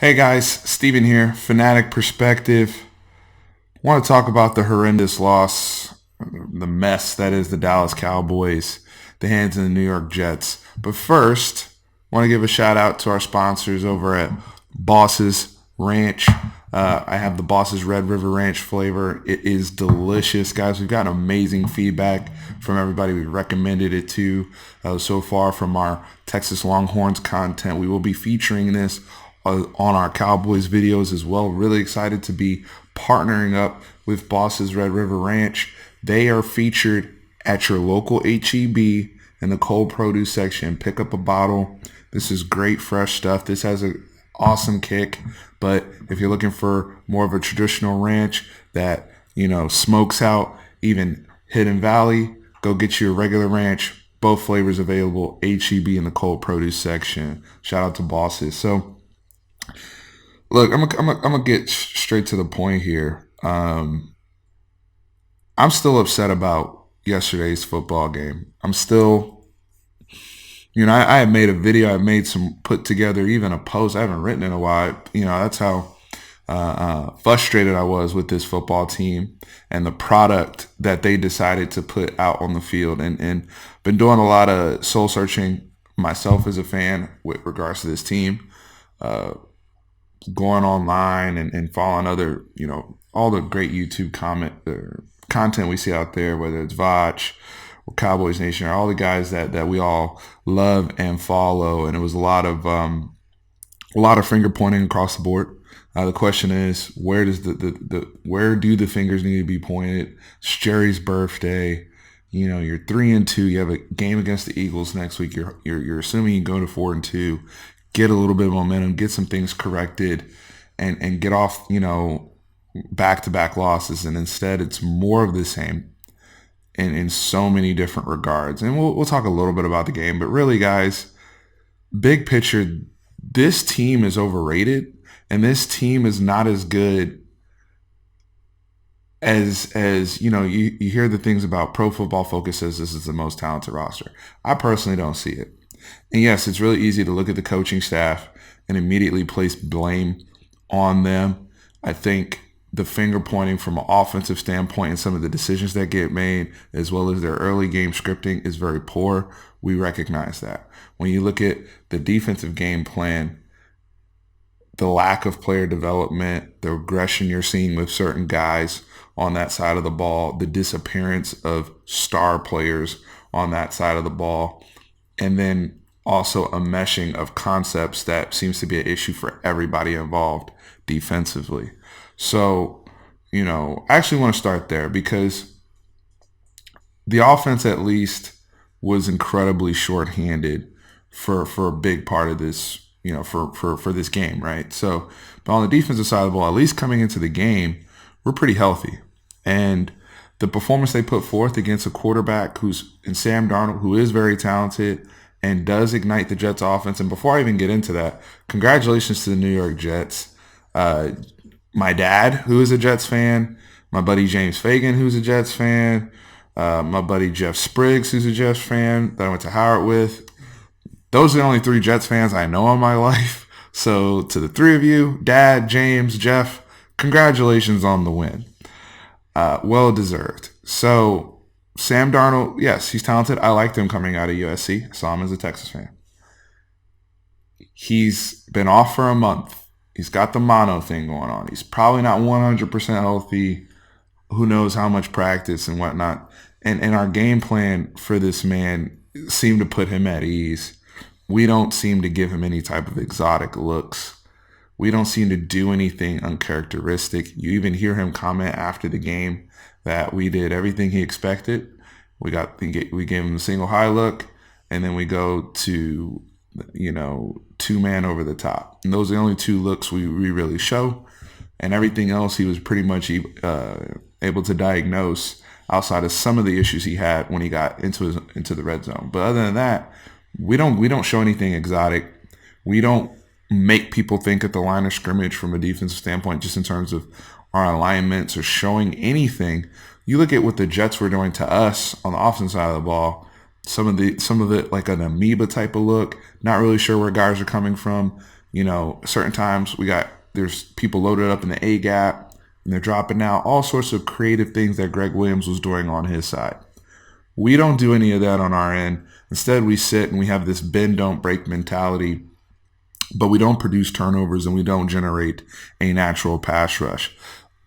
Hey guys, Steven here, Fanatic Perspective. Want to talk about the horrendous loss, the mess that is the Dallas Cowboys, the hands of the New York Jets. But first, want to give a shout out to our sponsors over at Boss's Ranch. I have the Boss's Red River Ranch flavor. It is delicious, guys. We've gotten amazing feedback from everybody we recommended it to so far from our Texas Longhorns content. We will be featuring this on our Cowboys videos as well. Really excited to be partnering up with Boss's Red River Ranch. They are featured at your local HEB in the cold produce section. Pick up a bottle. This is great fresh stuff. This has an awesome kick, but if you're looking for more of a traditional ranch that, smokes out even Hidden Valley, go get you a regular ranch. Both flavors available, HEB in the cold produce section. Shout out to Bosses. So, look, I'm gonna get straight to the point here. I'm still upset about yesterday's football game. I'm still, I had made a video. I made put together even a post. I haven't written in a while. That's how frustrated I was with this football team and the product that they decided to put out on the field. And been doing a lot of soul searching myself as a fan with regards to this team. Going online and following other, all the great YouTube content we see out there, whether it's Vach or Cowboys Nation or all the guys that we all love and follow. And it was a lot of finger pointing across the board. The question is, where does where do the fingers need to be pointed? It's Jerry's birthday. You're 3-2. You have a game against the Eagles next week. You're assuming you go to 4-2. Get a little bit of momentum, get some things corrected, and get off, back-to-back losses. And instead, it's more of the same in so many different regards. And we'll talk a little bit about the game. But really, guys, big picture, this team is overrated, and this team is not as good as you hear the things about Pro Football Focus says this is the most talented roster. I personally don't see it. And yes, it's really easy to look at the coaching staff and immediately place blame on them. I think the finger pointing from an offensive standpoint and some of the decisions that get made, as well as their early game scripting, is very poor. We recognize that. When you look at the defensive game plan, the lack of player development, the regression you're seeing with certain guys on that side of the ball, the disappearance of star players on that side of the ball, and then also a meshing of concepts that seems to be an issue for everybody involved defensively. So, I actually want to start there because the offense at least was incredibly shorthanded for a big part of this, for this game, right? So, but on the defensive side of the ball, at least coming into the game, we're pretty healthy. And the performance they put forth against a quarterback who's in Sam Darnold, who is very talented and does ignite the Jets offense. And before I even get into that, congratulations to the New York Jets. My dad, who is a Jets fan, my buddy James Fagan, who's a Jets fan, my buddy Jeff Spriggs, who's a Jets fan that I went to Howard with. Those are the only three Jets fans I know in my life. So to the three of you, Dad, James, Jeff, congratulations on the win. Well deserved. So Sam Darnold, yes, he's talented. I liked him coming out of USC. I saw him as a Texas fan. He's been off for a month. He's got the mono thing going on. He's probably not 100% healthy. Who knows how much practice and whatnot. And our game plan for this man seemed to put him at ease. We don't seem to give him any type of exotic looks. We don't seem to do anything uncharacteristic. You even hear him comment after the game that we did everything he expected. We gave him a single high look, and then we go to, two-man over the top. And those are the only two looks we really show. And everything else he was pretty much able to diagnose outside of some of the issues he had when he got into the red zone. But other than that, we don't show anything exotic. We don't make people think at the line of scrimmage from a defensive standpoint, just in terms of our alignments or showing anything. You look at what the Jets were doing to us on the offensive side of the ball. Some of it like an amoeba type of look. Not really sure where guys are coming from. Certain times there's people loaded up in the A gap and they're dropping out. All sorts of creative things that Greg Williams was doing on his side. We don't do any of that on our end. Instead, we sit and we have this bend, don't break mentality, but we don't produce turnovers and we don't generate a natural pass rush.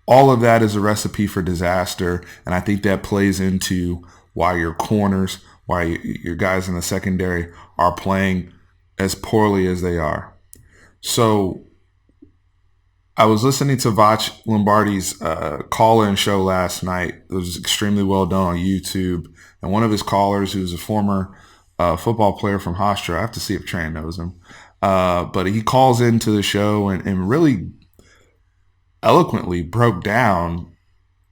All of that is a recipe for disaster, and I think that plays into why your corners, why your guys in the secondary are playing as poorly as they are. So I was listening to Vach Lombardi's call-in show last night. It was extremely well done on YouTube. And one of his callers, who's a former football player from Hofstra, I have to see if Tran knows him, but he calls into the show and really eloquently broke down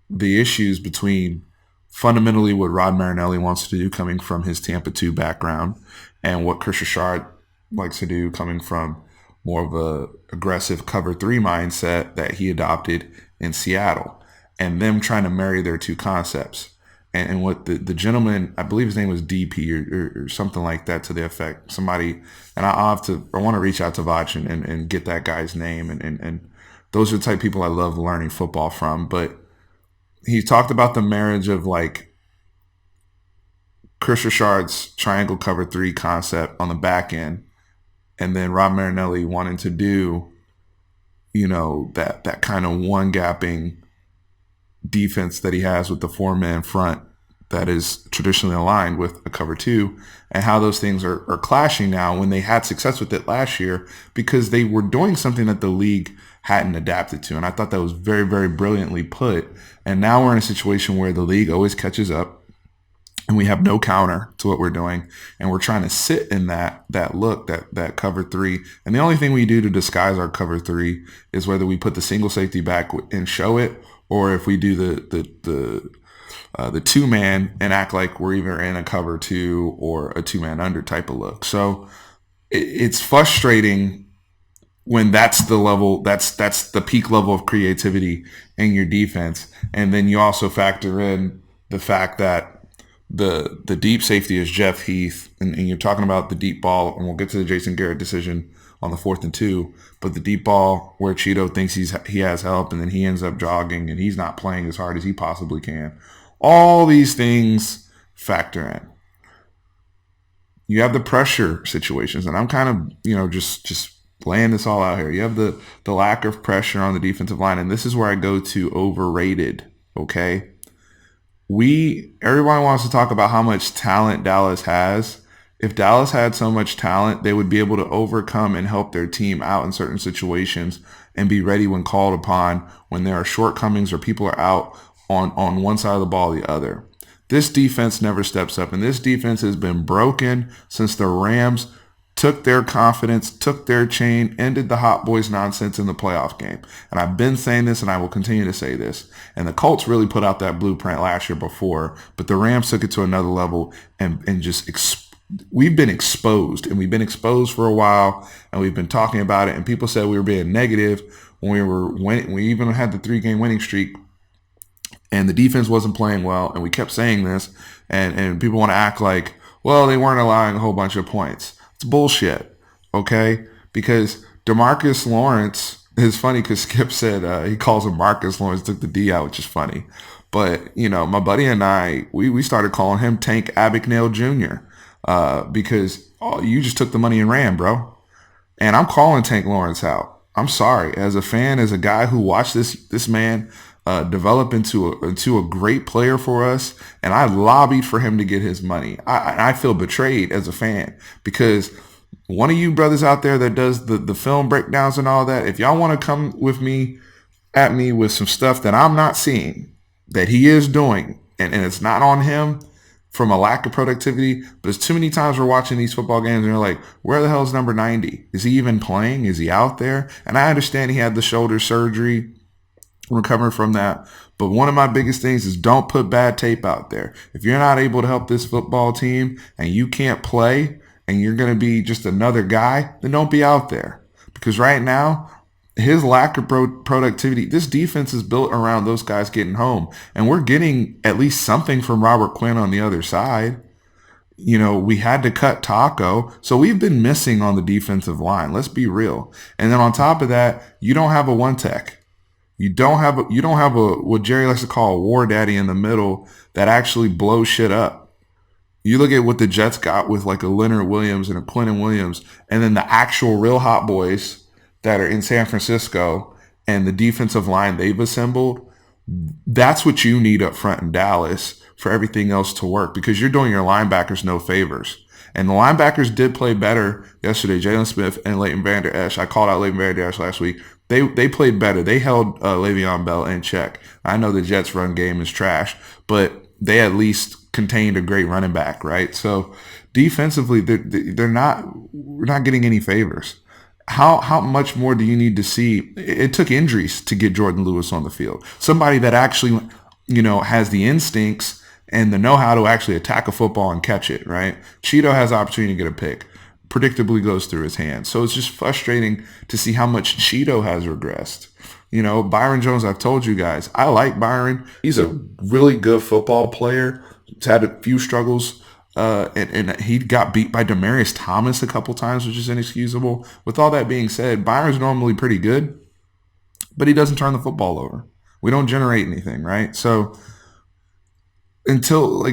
the issues between fundamentally what Rod Marinelli wants to do coming from his Tampa 2 background and what Chris Richard likes to do coming from more of a aggressive cover 3 mindset that he adopted in Seattle, and them trying to marry their two concepts. And what the gentleman, I believe his name was DP or something like that to the effect. Somebody, and I want to reach out to Vach and get that guy's name. And those are the type of people I love learning football from. But he talked about the marriage of like Chris Richard's triangle cover 3 concept on the back end, and then Rob Marinelli wanting to do, that kind of one gapping defense that he has with the 4-man front that is traditionally aligned with a cover 2, and how those things are clashing now when they had success with it last year because they were doing something that the league hadn't adapted to. And I thought that was very, very brilliantly put. And now we're in a situation where the league always catches up and we have no counter to what we're doing. And we're trying to sit in that look, that cover 3. And the only thing we do to disguise our cover 3 is whether we put the single safety back and show it, or if we do the 2-man and act like we're either in a cover 2 or a 2-man under type of look. So it's frustrating when that's the level, that's the peak level of creativity in your defense. And then you also factor in the fact that the deep safety is Jeff Heath, and you're talking about the deep ball, and we'll get to the Jason Garrett decision on the 4th and 2, but the deep ball where Cheeto thinks he has help, and then he ends up jogging and he's not playing as hard as he possibly can. All these things factor in. You have the pressure situations, and I'm kind of, just laying this all out here. You have the lack of pressure on the defensive line, and this is where I go to overrated, okay? Everyone wants to talk about how much talent Dallas has. If Dallas had so much talent, they would be able to overcome and help their team out in certain situations and be ready when called upon when there are shortcomings or people are out on one side of the ball or the other. This defense never steps up, and this defense has been broken since the Rams took their confidence, took their chain, ended the Hot Boys nonsense in the playoff game. And I've been saying this, and I will continue to say this. And the Colts really put out that blueprint last year before, but the Rams took it to another level and just we've been exposed, and we've been exposed for a while, and we've been talking about it, and people said we were being negative when we were winning. We even had the 3-game winning streak, and the defense wasn't playing well, and we kept saying this, and people want to act like, well, they weren't allowing a whole bunch of points. It's bullshit, okay? Because DeMarcus Lawrence is funny because Skip said he calls him Marcus Lawrence, took the D out, which is funny. But, my buddy and I, we started calling him Tank Abagnale Jr., because you just took the money and ran, bro. And I'm calling Tank Lawrence out. I'm sorry. As a fan, as a guy who watched this man develop into a great player for us, and I lobbied for him to get his money. I feel betrayed as a fan because one of you brothers out there that does the film breakdowns and all that, if y'all want to come at me with some stuff that I'm not seeing, that he is doing, and it's not on him from a lack of productivity, but it's too many times we're watching these football games and you're like, where the hell is number 90? Is he even playing? Is he out there? And I understand he had the shoulder surgery, recovering from that. But one of my biggest things is don't put bad tape out there. If you're not able to help this football team and you can't play and you're going to be just another guy, then don't be out there. Because right now, his lack of productivity, this defense is built around those guys getting home. And we're getting at least something from Robert Quinn on the other side. We had to cut Taco. So we've been missing on the defensive line. Let's be real. And then on top of that, you don't have a one tech. You don't have a what Jerry likes to call a war daddy in the middle that actually blows shit up. You look at what the Jets got with like a Leonard Williams and a Quentin Williams, and then the actual real hot boys that are in San Francisco and the defensive line they've assembled. That's what you need up front in Dallas for everything else to work, because you're doing your linebackers no favors. And the linebackers did play better yesterday. Jalen Smith and Leighton Vander Esch. I called out Leighton Vander Esch last week. They played better. They held Le'Veon Bell in check. I know the Jets' run game is trash, but they at least contained a great running back, right? So defensively, we're not getting any favors. How much more do you need to see? It took injuries to get Jordan Lewis on the field. Somebody that actually, has the instincts and the know-how to actually attack a football and catch it, right? Cheeto has the opportunity to get a pick. Predictably goes through his hands. So it's just frustrating to see how much Cheeto has regressed. Byron Jones, I've told you guys, I like Byron. He's a really good football player. He's had a few struggles. And he got beat by Demaryius Thomas a couple times, which is inexcusable. With all that being said, Byron's normally pretty good, but he doesn't turn the football over. We don't generate anything, right? So until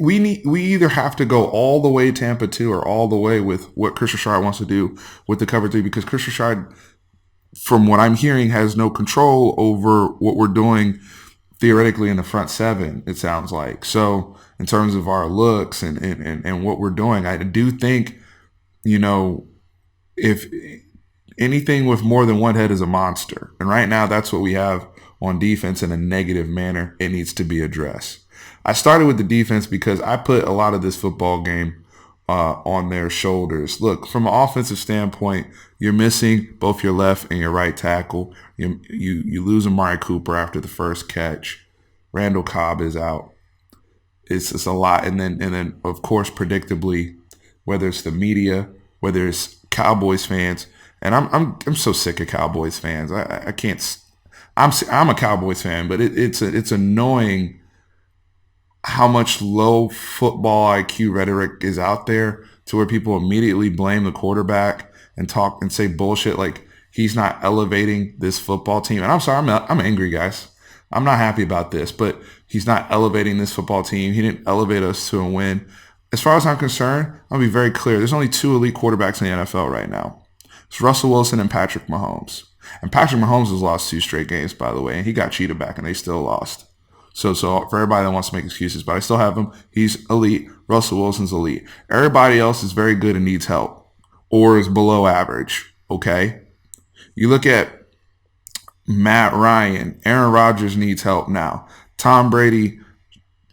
we either have to go all the way Tampa 2 or all the way with what Chris Richard wants to do with the cover 3, because Chris Richard, from what I'm hearing, has no control over what we're doing theoretically in the front 7, it sounds like. So in terms of our looks and what we're doing, I do think, if anything with more than one head is a monster. And right now that's what we have on defense in a negative manner. It needs to be addressed. I started with the defense because I put a lot of this football game on their shoulders. Look, from an offensive standpoint, you're missing both your left and your right tackle. You lose Amari Cooper after the first catch. Randall Cobb is out. It's a lot. And then of course, predictably, whether it's the media, whether it's Cowboys fans, and I'm so sick of Cowboys fans. I can't. I'm a Cowboys fan, but it's annoying how much low football IQ rhetoric is out there, to where people immediately blame the quarterback and talk and say bullshit like he's not elevating this football team. And I'm sorry, I'm angry, guys. I'm not happy about this, but he's not elevating this football team. He didn't elevate us to a win. As far as I'm concerned, I'll be very clear. There's only 2 elite quarterbacks in the NFL right now. It's Russell Wilson and Patrick Mahomes. And Patrick Mahomes has lost 2 straight games, by the way, and he got cheated back and they still lost. So for everybody that wants to make excuses, but I still have him. He's elite. Russell Wilson's elite. Everybody else is very good and needs help, or is below average. Okay. You look at Matt Ryan. Aaron Rodgers needs help now. Tom Brady.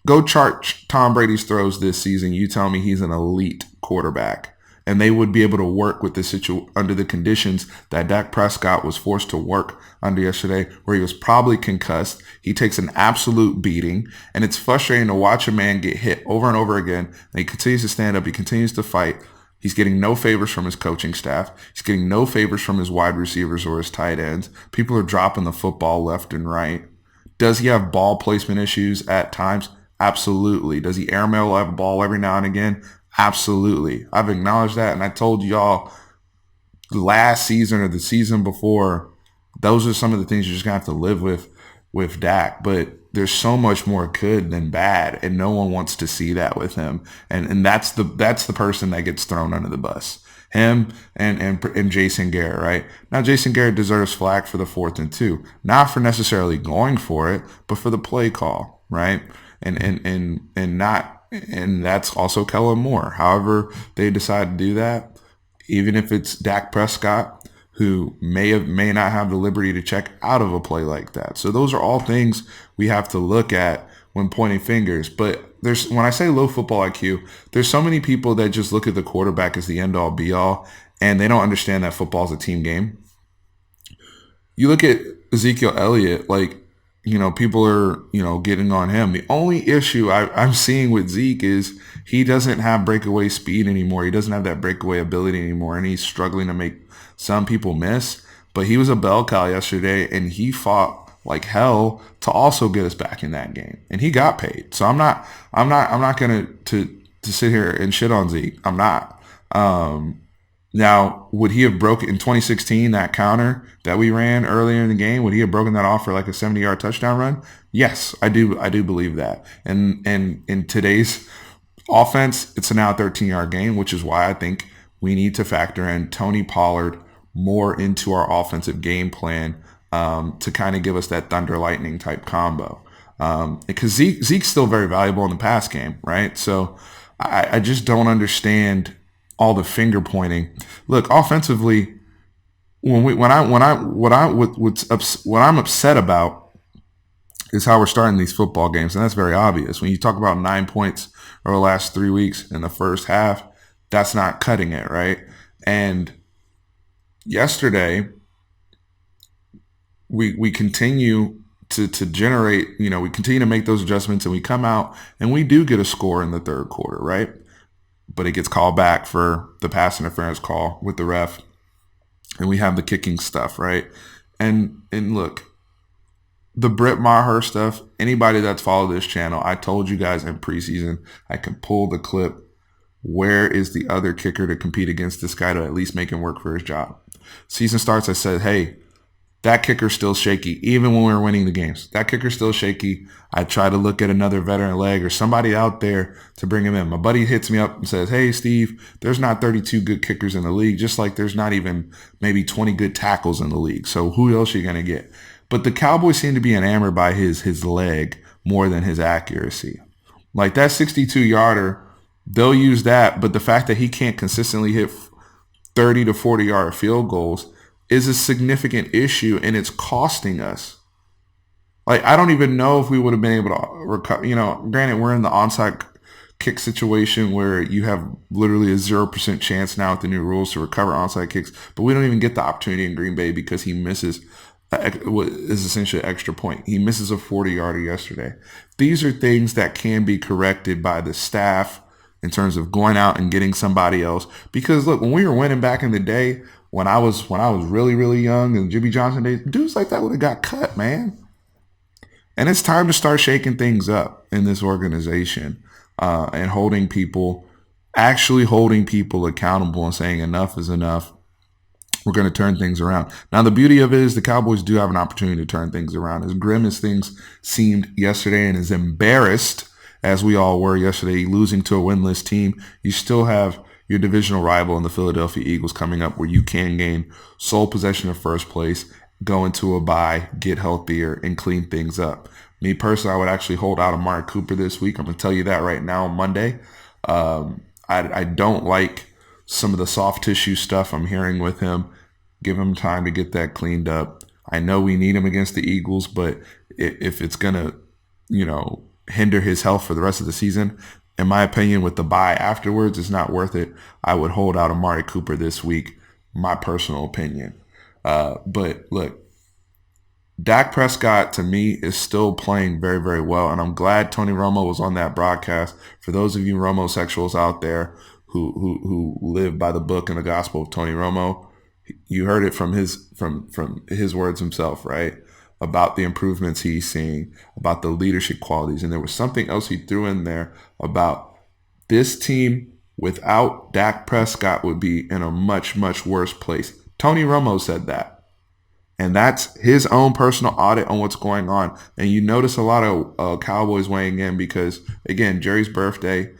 Go chart Tom Brady's throws this season. You tell me he's an elite quarterback. And they would be able to work with the under the conditions that Dak Prescott was forced to work under yesterday, where he was probably concussed. He takes an absolute beating, and it's frustrating to watch a man get hit over and over again. And he continues to stand up. He continues to fight. He's getting no favors from his coaching staff. He's getting no favors from his wide receivers or his tight ends. People are dropping the football left and right. Does he have ball placement issues at times? Absolutely. Does he airmail a ball every now and again? Absolutely. I've acknowledged that, and I told y'all last season or the season before, those are some of the things you're just going to have to live with Dak. But there's so much more good than bad, and no one wants to see that with him. And that's the person that gets thrown under the bus. Him and Jason Garrett, right? Now, Jason Garrett deserves flack for the 4th and 2. Not for necessarily going for it, but for the play call, right? And that's also Kellen Moore. However they decide to do that, even if it's Dak Prescott, who may not have the liberty to check out of a play like that. So those are all things we have to look at when pointing fingers. But when I say low football IQ, there's so many people that just look at the quarterback as the end-all be-all, and they don't understand that football is a team game. You look at Ezekiel Elliott, people are, getting on him. The only issue I'm seeing with Zeke is he doesn't have breakaway speed anymore. He doesn't have that breakaway ability anymore, and he's struggling to make some people miss. But he was a bell cow yesterday, and he fought like hell to also get us back in that game, and he got paid. So I'm not going to to sit here and shit on Zeke. I'm not. Now, would he have broken in 2016 that counter that we ran earlier in the game? Would he have broken that off for like a 70-yard touchdown run? Yes, I do. I do believe that. And in today's offense, it's a now 13-yard game, which is why I think we need to factor in Tony Pollard more into our offensive game plan to kind of give us that thunder lightning type combo. Because Zeke's still very valuable in the pass game, right? So I just don't understand all the finger pointing. Look, offensively, what I'm upset about is how we're starting these football games, and that's very obvious. When you talk about 9 points over the last 3 weeks in the first half, that's not cutting it, right? And yesterday, we continue to generate, we continue to make those adjustments, and we come out and we do get a score in the third quarter, right? But it gets called back for the pass interference call with the ref, and we have the kicking stuff, right? And look, the Brett Maher stuff, anybody that's followed this channel, I told you guys in preseason, I can pull the clip. Where is the other kicker to compete against this guy to at least make him work for his job? Season starts, I said, hey, that kicker's still shaky, even when we were winning the games. That kicker's still shaky. I try to look at another veteran leg or somebody out there to bring him in. My buddy hits me up and says, hey, Steve, there's not 32 good kickers in the league, just like there's not even maybe 20 good tackles in the league. So who else are you going to get? But the Cowboys seem to be enamored by his leg more than his accuracy. Like that 62-yarder, they'll use that, but the fact that he can't consistently hit 30 to 40-yard field goals is a significant issue, and it's costing us. Like, I don't even know if we would have been able to recover. Granted, we're in the onside kick situation where you have literally a 0% chance now with the new rules to recover onside kicks, but we don't even get the opportunity in Green Bay because he misses what is essentially an extra point. He misses a 40-yarder yesterday. These are things that can be corrected by the staff in terms of going out and getting somebody else. Because look, when we were winning back in the day, when I was really, really young and Jimmy Johnson days, dudes like that would have got cut, man. And it's time to start shaking things up in this organization and actually holding people accountable and saying enough is enough. We're going to turn things around. Now, the beauty of it is the Cowboys do have an opportunity to turn things around. As grim as things seemed yesterday and as embarrassed as we all were yesterday, losing to a winless team, you still have your divisional rival in the Philadelphia Eagles coming up where you can gain sole possession of first place, go into a bye, get healthier, and clean things up. Me personally, I would actually hold out Amari Cooper this week. I'm going to tell you that right now on Monday. I don't like some of the soft tissue stuff I'm hearing with him. Give him time to get that cleaned up. I know we need him against the Eagles, but if it's going to, hinder his health for the rest of the season, in my opinion, with the bye afterwards, it's not worth it. I would hold out Amari Cooper this week, my personal opinion. But look, Dak Prescott, to me, is still playing very, very well, and I'm glad Tony Romo was on that broadcast. For those of you Romo-sexuals out there who live by the book and the gospel of Tony Romo, you heard it from his words himself, right? About the improvements he's seeing, about the leadership qualities. And there was something else he threw in there about this team without Dak Prescott would be in a much, much worse place. Tony Romo said that. And that's his own personal audit on what's going on. And you notice a lot of Cowboys weighing in because, again, Jerry's birthday,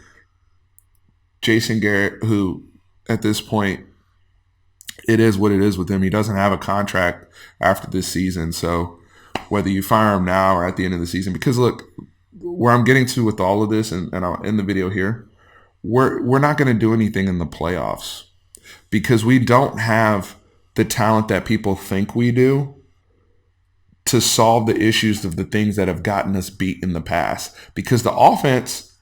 Jason Garrett, who at this point, it is what it is with him. He doesn't have a contract after this season. So whether you fire him now or at the end of the season, because look, where I'm getting to with all of this, and I'll end the video here, we're not going to do anything in the playoffs because we don't have the talent that people think we do to solve the issues of the things that have gotten us beat in the past. Because the offense,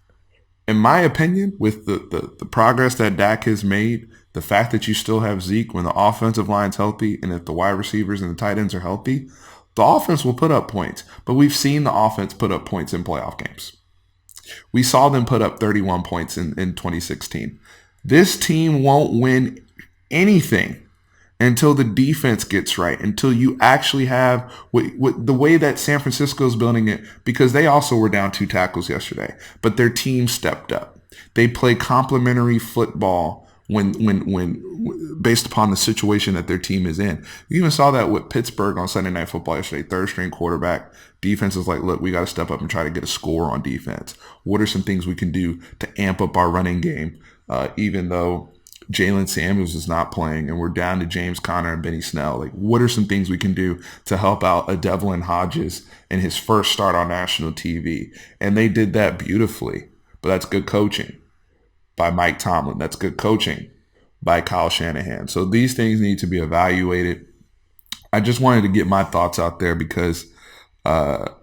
in my opinion, with the progress that Dak has made, the fact that you still have Zeke when the offensive line's healthy and if the wide receivers and the tight ends are healthy, the offense will put up points. But we've seen the offense put up points in playoff games. We saw them put up 31 points in 2016. This team won't win anything until the defense gets right, until you actually have the way that San Francisco is building it, because they also were down 2 tackles yesterday, but their team stepped up. They play complementary football when based upon the situation that their team is in. You even saw that with Pittsburgh on Sunday Night Football yesterday. Third string quarterback. Defense is like, look, we got to step up and try to get a score on defense. What are some things we can do to amp up our running game? Even though Jalen Samuels is not playing and we're down to James Conner and Benny Snell. Like, what are some things we can do to help out a Devlin Hodges in his first start on national TV? And they did that beautifully. But that's good coaching by Mike Tomlin. That's good coaching by Kyle Shanahan. So these things need to be evaluated. I just wanted to get my thoughts out there because no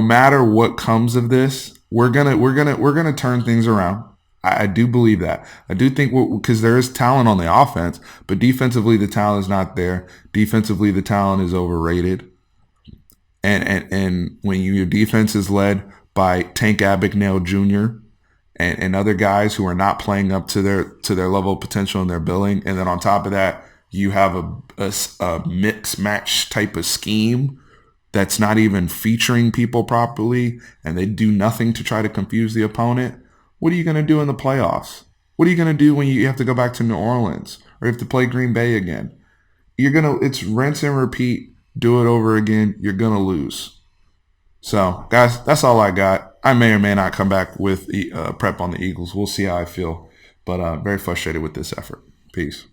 matter what comes of this, we're gonna turn things around. I do believe that. I do think because there is talent on the offense, but defensively the talent is not there. Defensively the talent is overrated. And when your defense is led by Tank Abagnale Jr. and other guys who are not playing up to their level of potential in their billing, and then on top of that, you have a mix match type of scheme that's not even featuring people properly, and they do nothing to try to confuse the opponent. What are you going to do in the playoffs? What are you going to do when you have to go back to New Orleans or you have to play Green Bay again? It's rinse and repeat, do it over again. You're going to lose. So, guys, that's all I got. I may or may not come back with prep on the Eagles. We'll see how I feel, but very frustrated with this effort. Peace.